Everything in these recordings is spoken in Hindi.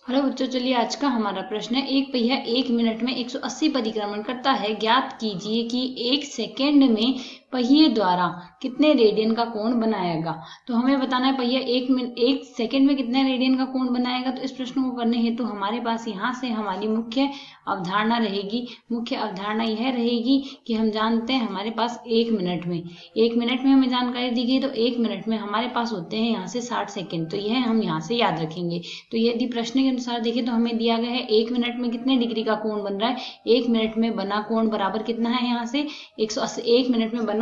हेलो बच्चों, चलिए आज का हमारा प्रश्न है, एक पहिया 1 मिनट में 180 परिक्रमण करता है। ज्ञात कीजिए कि 1 सेकेंड में पहिए द्वारा कितने रेडियन का कोण बनाएगा। तो हमें बताना है पहिया 1 सेकेंड में कितने रेडियन का कोण बनाएगा। तो इस प्रश्न को करने हेतु हमारे पास यहाँ से हमारी मुख्य अवधारणा रहेगी। मुख्य अवधारणा यह रहेगी कि हम जानते हैं हमारे पास 1 मिनट में हमें जानकारी दी गई, तो 1 मिनट में हमारे पास होते हैं यहाँ से 60 सेकेंड। तो यह हम यहाँ से याद रखेंगे। तो यदि प्रश्न के अनुसार देखें तो हमें दिया गया है 1 मिनट में कितने डिग्री का कोण बन रहा है। 1 मिनट में बना कोण बराबर कितना है, यहाँ से 180। 1 मिनट में बना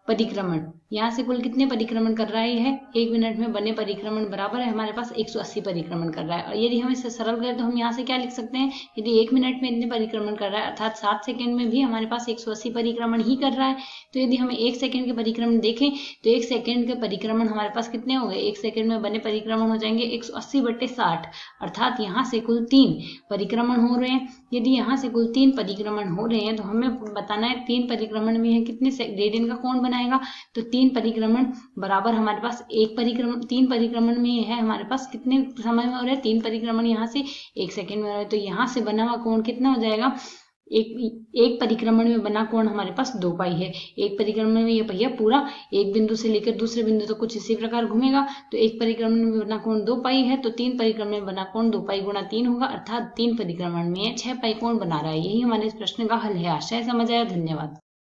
परिक्रमण, यहाँ से कुल कितने परिक्रमण कर रहा है यह, 1 मिनट में बने परिक्रमण बराबर है हमारे पास 180 परिक्रमण कर रहा है। और यदि हम इसे सरल करें तो हम यहाँ से क्या लिख सकते हैं, यदि 1 मिनट में इतने परिक्रमण कर रहा है अर्थात 60 सेकेंड में भी हमारे पास 180 परिक्रमण ही कर रहा है। तो यदि हमें 1 सेकेंड के परिक्रमण देखें तो 1 सेकेंड के परिक्रमण हमारे पास कितने हो गए, 1 सेकेंड में बने परिक्रमण हो जाएंगे 180/60, अर्थात यहाँ से कुल 3 परिक्रमण हो रहे हैं। यदि यहाँ से कुल 3 परिक्रमण हो रहे हैं तो हमें बताना है 3 परिक्रमण में कितने रेडियन का कोण बनाएगा। तो 3 परिक्रमण बराबर हमारे पास 3 परिक्रमण में है हमारे पास कितने समय में हो रहे हैं, 3 परिक्रमण यहाँ से 1 सेकेंड में हो रहे हैं। तो यहाँ से बना हुआ कोण कितना हो जाएगा, एक परिक्रमण में बना कोण हमारे पास 2 पाई है। एक परिक्रमण में यह पहिया पूरा एक बिंदु से लेकर दूसरे बिंदु तक कुछ इसी प्रकार घूमेगा। तो एक परिक्रमण में बना कोण 2 पाई है, तो 3 परिक्रमण में बना कोण 2 पाई गुणा 3 होगा, अर्थात 3 परिक्रमण में 6 पाई कोण बना रहा है। यही हमारे इस प्रश्न का हल है। आशा है समझ आया। धन्यवाद।